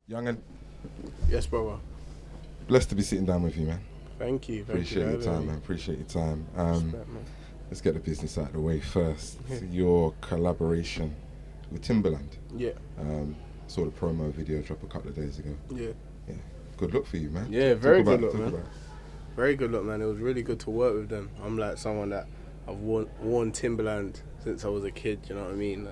Yungen, Yes, brother. blessed to be sitting down with you, man. Thank you. Appreciate your time, man. Appreciate your time. Respect, man. Let's get the business out of the way first. Yeah. Your collaboration with Timberland. Yeah. Saw the promo video drop a couple of days ago. Yeah. Yeah, good look for you, man. Yeah, very Talk good about look, it, man. Very good look, man. It was really good to work with them. I'm like someone that I've worn Timberland since I was a kid. You know what I mean?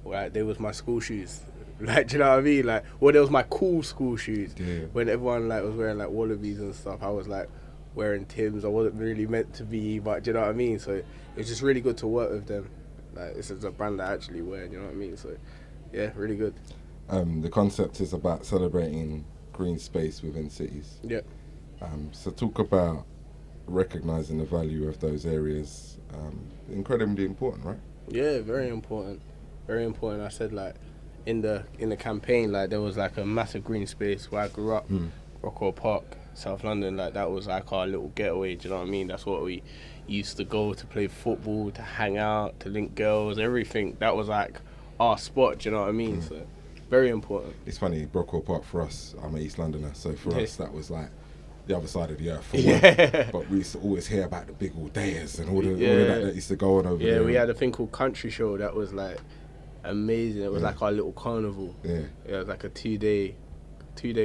Like they was my school shoes. Like, do you know what I mean? Like, well, they was my cool school shoes. Yeah. When everyone like was wearing like Wallabies and stuff, I was like wearing Timbs. I wasn't really meant to be, but do you know what I mean? So it's just really good to work with them. Like, this is a brand I actually wear. You know what I mean? So yeah, really good. The concept is about celebrating green space within cities. Yeah. So talk about recognizing the value of those areas. Incredibly important, right? Yeah, very important. Very important. I said like in the campaign, like there was like a massive green space where I grew up, Rockwell Park, South London. Like that was like our little getaway. Do you know what I mean? That's what we used to go to play football, to hang out, to link girls, everything. That was like our spot. Do you know what I mean? So very important. It's funny, Brockwell Park for us, I'm an East Londoner, so for us that was like the other side of the earth. Yeah. But we used to always hear about the big all dayers and all of that used to go on over there. Yeah, we had a thing called Country Show that was like amazing. It was like our little carnival. Yeah. It was like a two-day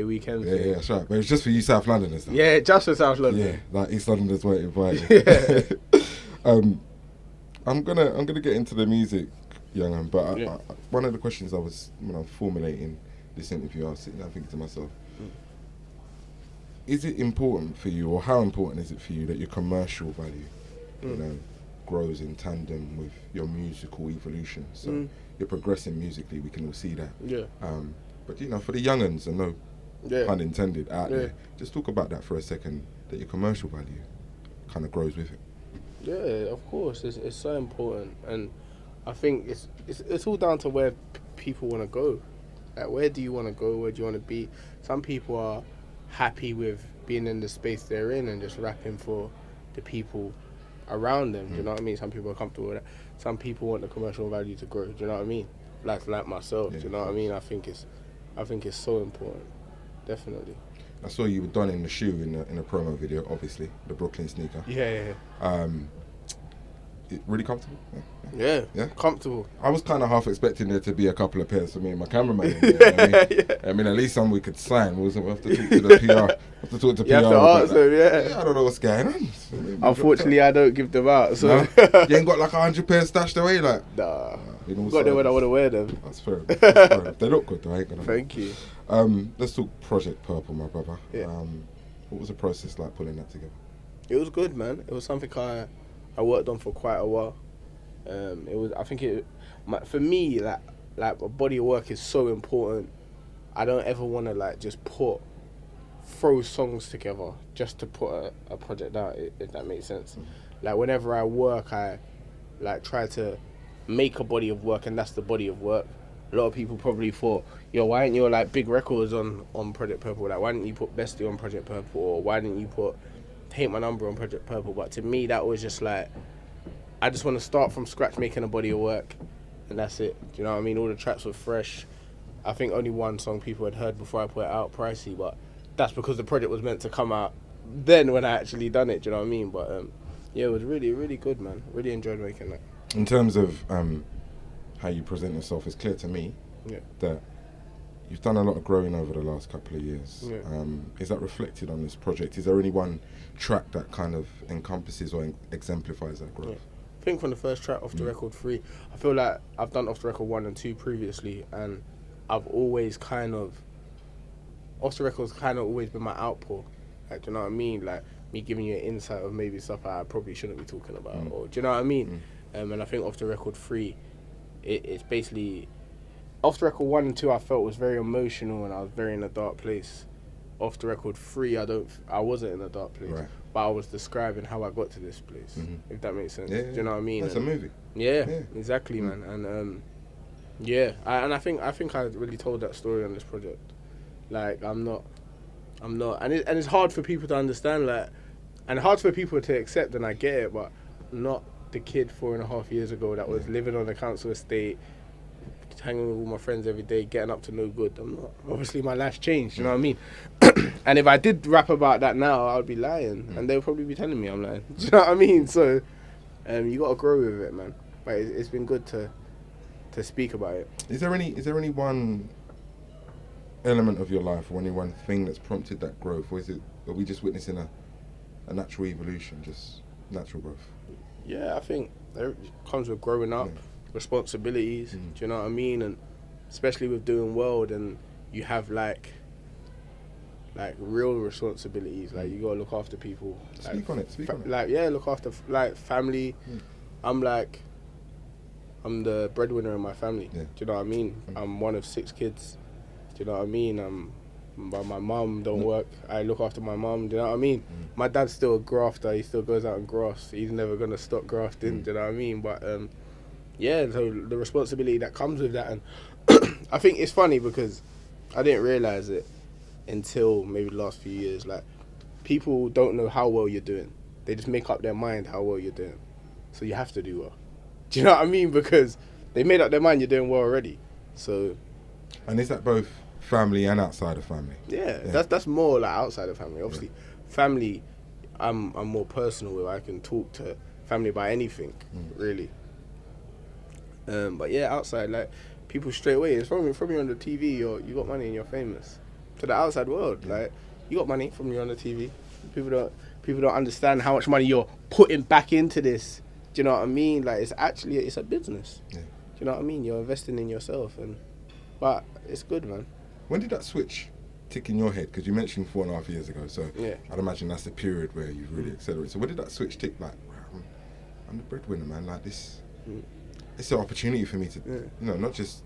weekend thing. Yeah, that's right. But it was just for you South Londoners though. Yeah, just for South London. Yeah, like East Londoners weren't invited. Yeah. I'm gonna get into the music, Young, but one of the questions when I was formulating this interview, I was sitting there thinking to myself, is it important for you, or how important is it for you that your commercial value, grows in tandem with your musical evolution? So you're progressing musically, we can all see that. Yeah. But for the young'uns, and no pun intended out there, just talk about that for a second. That your commercial value kind of grows with it. Yeah, of course, it's so important, and I think it's all down to where people want to go. Like, where do you want to go? Where do you want to be? Some people are happy with being in the space they're in and just rapping for the people around them. Do you know what I mean? Some people are comfortable with that. Some people want the commercial value to grow. Do you know what I mean? Like myself. Do you know what I mean? I think it's so important. Definitely. I saw you were donning the shoe in a promo video, obviously, the Brooklyn sneaker. Yeah. Really comfortable? Yeah. Yeah? Comfortable. I was kind of half expecting there to be a couple of pairs for me and my cameraman. You know what I mean? Yeah. I mean, at least some we could sign. We have to talk to the PR. You have to ask them, I don't know what's going on. Unfortunately, I don't give them out. So no? You ain't got like 100 pairs stashed away, like. Nah. Got them when I want to wear them. That's fair. That's fair. They look good, though. I ain't gonna. Thank you. Let's talk Project Purple, my brother. Yeah. What was the process like pulling that together? It was good, man. It was something I worked on for quite a while. For me, like a body of work is so important. I don't ever want to like just throw songs together just to put a project out, if that makes sense. Like whenever I work, I like try to make a body of work, and that's the body of work. A lot of people probably thought, yo, why aren't your like big records on Project Purple? Like, why didn't you put Bestie on Project Purple, or why didn't you put Take My Number on Project Purple? But to me, that was just like, I just want to start from scratch making a body of work, and that's it. Do you know what I mean? All the tracks were fresh. I think only one song people had heard before I put it out, Pricey, but that's because the project was meant to come out then when I actually done it. Do you know what I mean? But yeah, it was really, really good, man. Really enjoyed making that. In terms of how you present yourself, it's clear to me that you've done a lot of growing over the last couple of years. Yeah. Is that reflected on this project? Is there any one track that kind of encompasses or exemplifies that growth? Yeah. I think from the first track, Off the Record 3, I feel like I've done Off the Record 1 and 2 previously, and I've always Off the Record's kind of always been my outpour. Like, do you know what I mean? Like, me giving you an insight of maybe stuff I probably shouldn't be talking about, or do you know what I mean? And I think Off the Record 3, it's basically, Off the Record 1 and 2 I felt was very emotional and I was very in a dark place. Off the Record 3, I wasn't in a dark place, right, but I was describing how I got to this place, if that makes sense. Yeah, do you know what I mean? That's a movie. Yeah, exactly, man. And I think I really told that story on this project. Like, I'm not, and it's hard for people to understand, like, and hard for people to accept, and I get it, but I'm not the kid 4.5 years ago that was living on a council estate, hanging with all my friends every day, getting up to no good. I'm not. Obviously, my life's changed. You know what I mean? And if I did rap about that now, I would be lying, and they would probably be telling me I'm lying. Do you know what I mean? So, you got to grow with it, man. But it's been good to speak about it. Is there any one element of your life, or any one thing that's prompted that growth, or are we just witnessing a natural evolution, just natural growth? Yeah, I think it comes with growing up, responsibilities. Do you know what I mean? And especially with doing well, then you have like real responsibilities. Like you gotta look after people. Speak on it. Like look after like family. I'm the breadwinner in my family. Yeah. Do you know what I mean? I'm one of 6 kids. Do you know what I mean? But my mum don't work. I look after my mum. Do you know what I mean? My dad's still a grafter. He still goes out and grafts. He's never gonna stop grafting. Do you know what I mean? But so the responsibility that comes with that, and I think it's funny because I didn't realize it until maybe the last few years. Like, people don't know how well you're doing. They just make up their mind how well you're doing. So you have to do well. Do you know what I mean? Because they made up their mind you're doing well already. So. And is that both family and outside of family? Yeah. That's more like outside of family. Obviously, family, I'm more personal with. I can talk to family about anything, really. But yeah, outside, like, people straight away, it's from you on the TV, you got money and you're famous. To the outside world, like, you got money from you on the TV. People don't understand how much money you're putting back into this. Do you know what I mean? Like, it's a business. Yeah. Do you know what I mean? You're investing in yourself, but it's good, man. When did that switch tick in your head? Because you mentioned 4.5 years ago, so I'd imagine that's the period where you really accelerate. So when did that switch tick? Like, wow, I'm the breadwinner, man. Like, this, it's an opportunity for me to, not just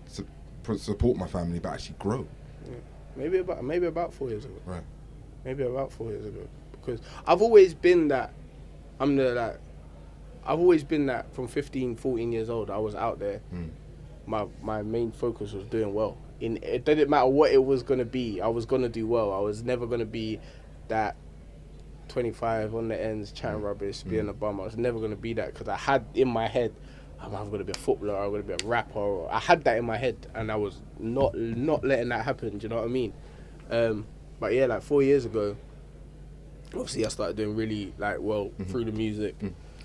support my family, but actually grow. Yeah. Maybe about 4 years ago. Right. Maybe about 4 years ago, because I've always been that. I've always been that from 15, 14 years old. I was out there. My main focus was doing well. It didn't matter what it was going to be. I was going to do well. I was never going to be that 25 on the ends, chatting rubbish, being a bum. I was never going to be that, because I had in my head, I'm going to be a footballer, I'm going to be a rapper. I had that in my head, and I was not letting that happen. Do you know what I mean? But yeah, like 4 years ago, obviously I started doing really like well through the music.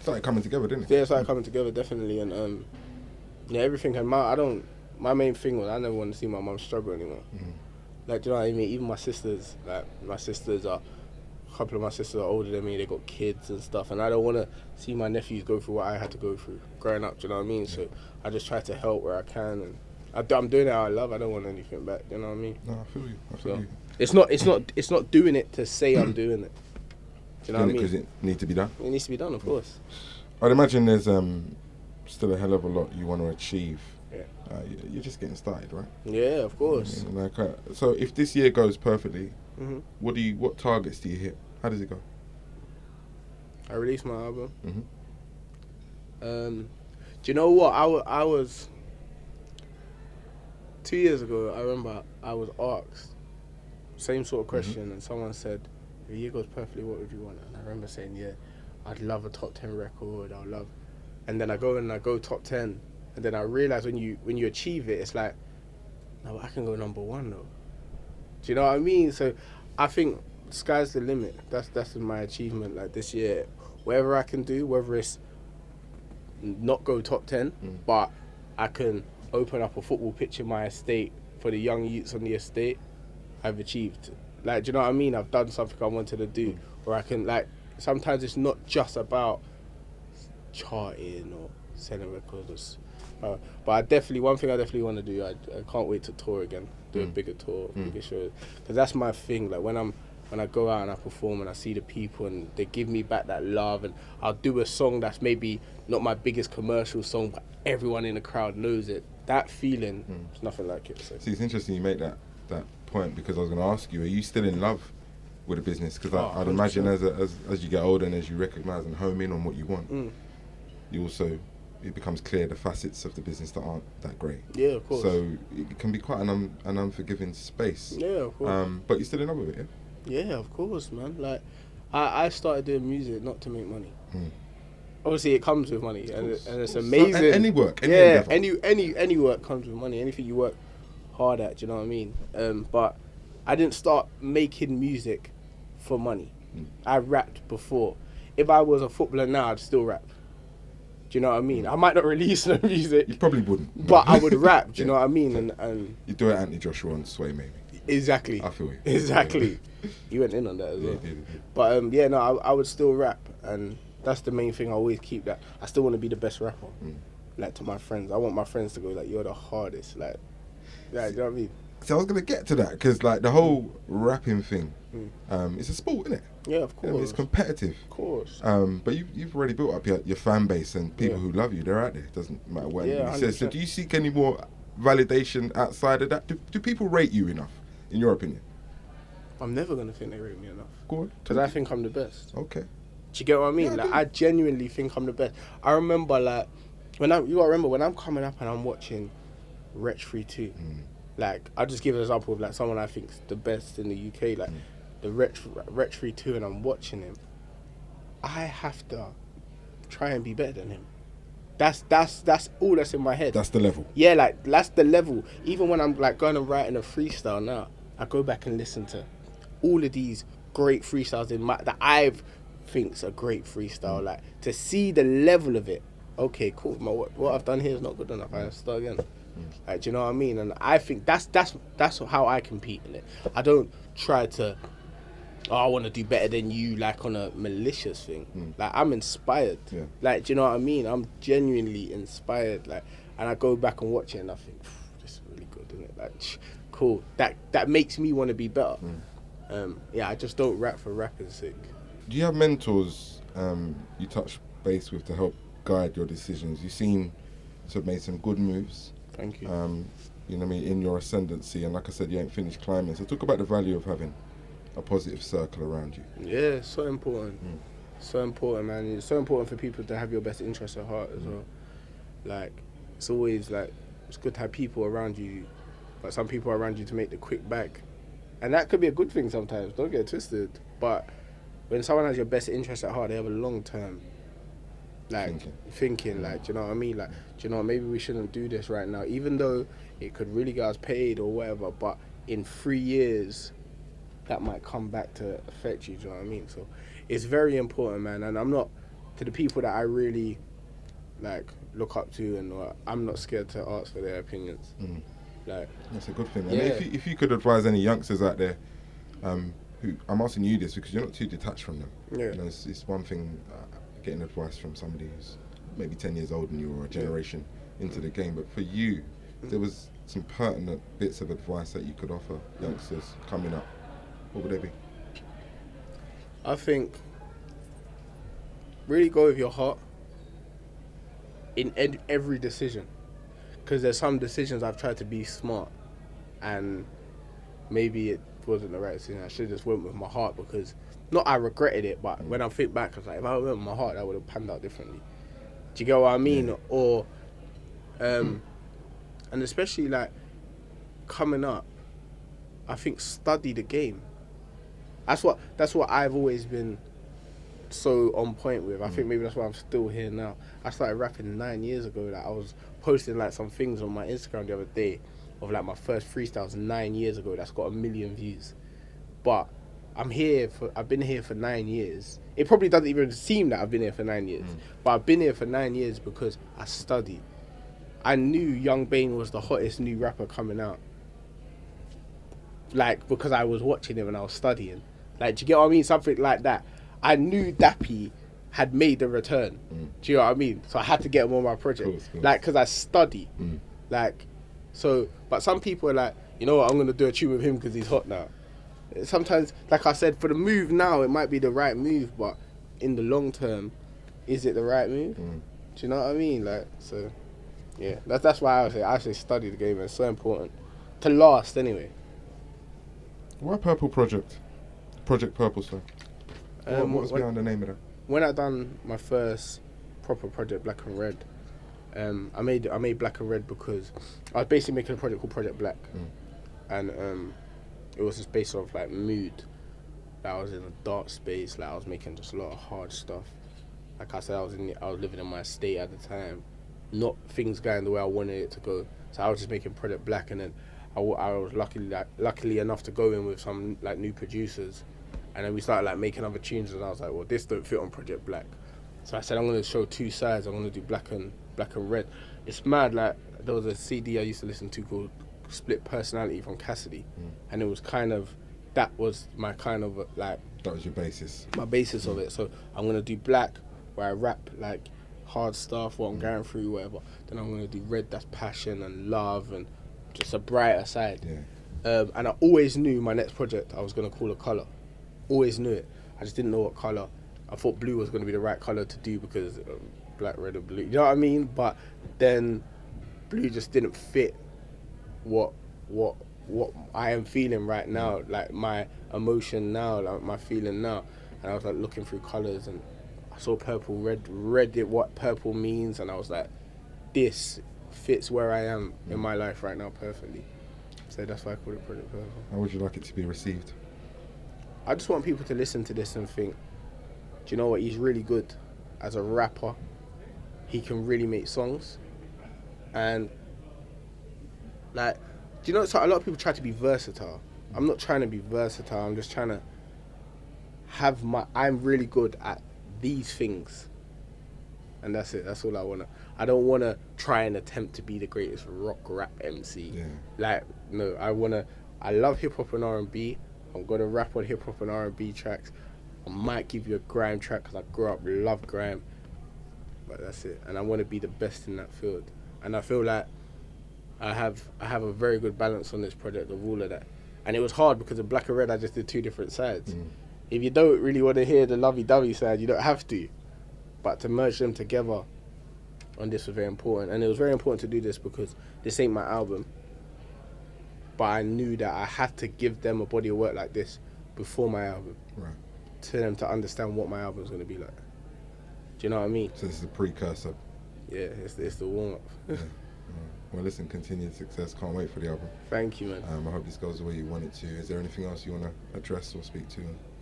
Started coming together, didn't it? Yeah, it started coming together, definitely. And everything came out. My main thing was I never want to see my mum struggle anymore. Like, do you know what I mean? Even my sisters, a couple of my sisters are older than me, they got kids and stuff, and I don't want to see my nephews go through what I had to go through growing up, do you know what I mean? So I just try to help where I can, and I'm doing it how I love. I don't want anything back, you know what I mean? No, I feel you. It's not doing it to say I'm doing it. Do you know what I mean? Because it needs to be done? It needs to be done, of course. I'd imagine there's still a hell of a lot you want to achieve. Yeah. You're just getting started, right? Yeah, of course. So if this year goes perfectly, what targets do you hit? How does it go? I released my album. Do you know what? I was 2 years ago. I remember I was asked same sort of question, and someone said, "If the year goes perfectly, what would you want?" And I remember saying, "Yeah, I'd love a top 10 record. I'd love." And then I go top 10, and then I realize when you achieve it, it's like, no, I can go number 1 though. Do you know what I mean? So I think sky's the limit. That's my achievement. Like this year, whatever I can do, whether it's not go top 10, but I can open up a football pitch in my estate for the young youths on the estate, I've achieved. Like, do you know what I mean? I've done something I wanted to do. Or I can, like, sometimes it's not just about charting or selling records. But one thing I definitely want to do, I can't wait to tour again, do a bigger tour, bigger shows. Because that's my thing. Like, when I go out and I perform and I see the people and they give me back that love, and I'll do a song that's maybe not my biggest commercial song, but everyone in the crowd knows it. That feeling, there's nothing like it. So. See, it's interesting you make that point, because I was going to ask you, are you still in love with the business? Because I'd imagine as you get older and as you recognise and home in on what you want, it becomes clear the facets of the business that aren't that great. Yeah, of course. So it can be quite an unforgiving space. Yeah, of course. But you're still in love with it, yeah? Yeah, of course, man. Like, I started doing music not to make money. obviously it comes with money, and it's So, amazing. any work, any yeah, endeavour. any work comes with money. Anything you work hard at, do you know what I mean? But I didn't start making music for money. I rapped before. If I was a footballer now, I'd still rap. Do you know what I mean? I might not release no music. You probably wouldn't. But I would rap, do you know what I mean? And you do it Anthony Joshua on Sway, maybe. exactly. I feel you. Exactly. You went in on that as well. Yeah. But yeah, no, I would still rap, and that's the main thing. I always keep that. I still want to be the best rapper. Like, to my friends, I want my friends to go like, "You're the hardest." Like, do you know what I mean? So I was gonna get to that because like the whole rapping thing, it's a sport, isn't it? Yeah, of course. I mean, it's competitive. Of course. But you've already built up your fan base and people who love you. They're out there. It doesn't matter what anybody says. So do you seek any more validation outside of that? Do people rate you enough, in your opinion? I'm never gonna think they rate me enough. Go on. Because I think I'm the best. Okay. Do you get what I mean? Yeah, I genuinely think I'm the best. I remember like you gotta remember when I'm coming up and I'm watching Wretch 32. Like, I'll just give an example of like someone I think's the best in the UK, like the Wretch 32, and I'm watching him. I have to try and be better than him. That's all that's in my head. That's the level. Yeah, like that's the level. Even when I'm like going and writing a freestyle now, I go back and listen to all of these great freestyles that I've think's a great freestyle. Like, to see the level of it. Okay, cool. What I've done here is not good enough. I have to start again. Like, do you know what I mean? And I think that's how I compete in it. I don't try to, I want to do better than you, like on a malicious thing. Like, I'm inspired. Yeah. Like, do you know what I mean? I'm genuinely inspired. Like, and I go back and watch it and I think, this is really good, isn't it? Like, cool. That makes me want to be better. Yeah, I just don't rap for rapping's sake. Do you have mentors you touch base with to help guide your decisions? You seem to have made some good moves. Thank you. You know what I mean, in your ascendancy, and like I said, you ain't finished climbing. So talk about the value of having a positive circle around you. Yeah, it's so important. So important, man. It's so important for people to have your best interests at heart as well. Like, it's always like, it's good to have people around you, but some people around you to make the quick bag. And that could be a good thing sometimes, don't get it twisted. But when someone has your best interests at heart, they have a long term like thinking, like, do you know what I mean? Like, do you know what, maybe we shouldn't do this right now, even though it could really get us paid or whatever, but in 3 years that might come back to affect you, do you know what I mean? So it's very important, man. And I'm not, to the people that I really like look up to, and I'm not scared to ask for their opinions. Like, that's a good thing. Yeah. And if you could advise any youngsters out there, who, I'm asking you this because you're not too detached from them. Yeah. You know, it's one thing getting advice from somebody who's maybe 10 years older than you or a generation into the game, but for you, if there was some pertinent bits of advice that you could offer youngsters coming up, what would they be? I think really go with your heart in every decision, because there's some decisions I've tried to be smart and maybe it wasn't the right decision. I should have just went with my heart, because not I regretted it, but when I think back, I was like, if I went with my heart, that would have panned out differently. Do you get what I mean? Yeah. Or and especially like coming up, I think study the game. That's what I've always been so on point with. I think maybe that's why I'm still here now. I started rapping 9 years ago. Like, I was posting like some things on my Instagram the other day of like my first freestyles 9 years ago that's got 1 million views. But I've been here for 9 years. It probably doesn't even seem that I've been here for 9 years. But I've been here for 9 years because I studied. I knew Young Bane was the hottest new rapper coming out. Like, because I was watching him and I was studying. Like, do you get what I mean? Something like that. I knew Dappy had made the return. Do you know what I mean? So I had to get him on my project. Course. Like, because I study. Like, so, but some people are like, you know what, I'm going to do a tune with him because he's hot now. Sometimes, like I said, for the move now, it might be the right move, but in the long term, is it the right move? Do you know what I mean? Like, so, yeah, that's why I say study the game, and it's so important to last anyway. Why Purple Project? Project Purple, sir. What's behind the name of that? When I done my first proper project, Black and Red, I made Black and Red because I was basically making a project called Project Black, and it was just based off like mood. Like, I was in a dark space, like I was making just a lot of hard stuff, like I said, I was living in my state at the time, not things going the way I wanted it to go. So I was just making Project Black, and then I was luckily enough to go in with some like new producers, and then we started like making other tunes, and I was like, well, this don't fit on Project Black. So I said, I'm gonna show two sides. I'm gonna do black and red. It's mad. Like there was a CD I used to listen to called Split Personality from Cassidy, and it was that was my kind of like. That was your basis. My basis of it. So I'm gonna do black, where I rap like hard stuff, what I'm going through, whatever. Then I'm gonna do red, that's passion and love and just a brighter side. Yeah. And I always knew my next project I was gonna call a colour. Always knew it. I just didn't know what colour. I thought blue was gonna be the right colour to do because black, red, and blue. You know what I mean? But then blue just didn't fit what I am feeling right now, like my emotion now, like my feeling now. And I was like looking through colours, and I saw purple, read it what purple means, and I was like, this fits where I am in my life right now perfectly. So that's why I called it Project Purple. How would you like it to be received? I just want people to listen to this and think, do you know what, he's really good as a rapper. He can really make songs. And like, do you know, so a lot of people try to be versatile. I'm not trying to be versatile. I'm just trying to have I'm really good at these things. And that's it. That's all I want to. I don't want to try and attempt to be the greatest rap MC. Yeah. Like, no, I love hip hop and R&B. I'm going to rap on hip hop and R&B tracks. I might give you a grime track because I grew up, love grime. But that's it. And I want to be the best in that field. And I feel like I have a very good balance on this project of all of that. And it was hard because of black and red, I just did two different sides. If you don't really want to hear the lovey-dovey side, you don't have to. But to merge them together on this was very important. And it was very important to do this because this ain't my album. But I knew that I had to give them a body of work like this before my album. Right. To them to understand what my album's going to be like. Do you know what I mean? So this is a precursor. Yeah, it's the warm-up. Yeah. Well, listen, continued success. Can't wait for the album. Thank you, man. I hope this goes the way you want it to. Is there anything else you want to address or speak to?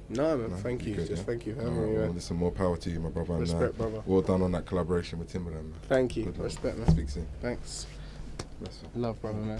No, man. Thank you. Good, Thank you for having me, man. Well, listen, more power to you, my brother. Respect, brother. Well done on that collaboration with Timberland. Thank you. Good luck. Respect, man. Speak soon. Thanks. Bless you. Love, brother, man.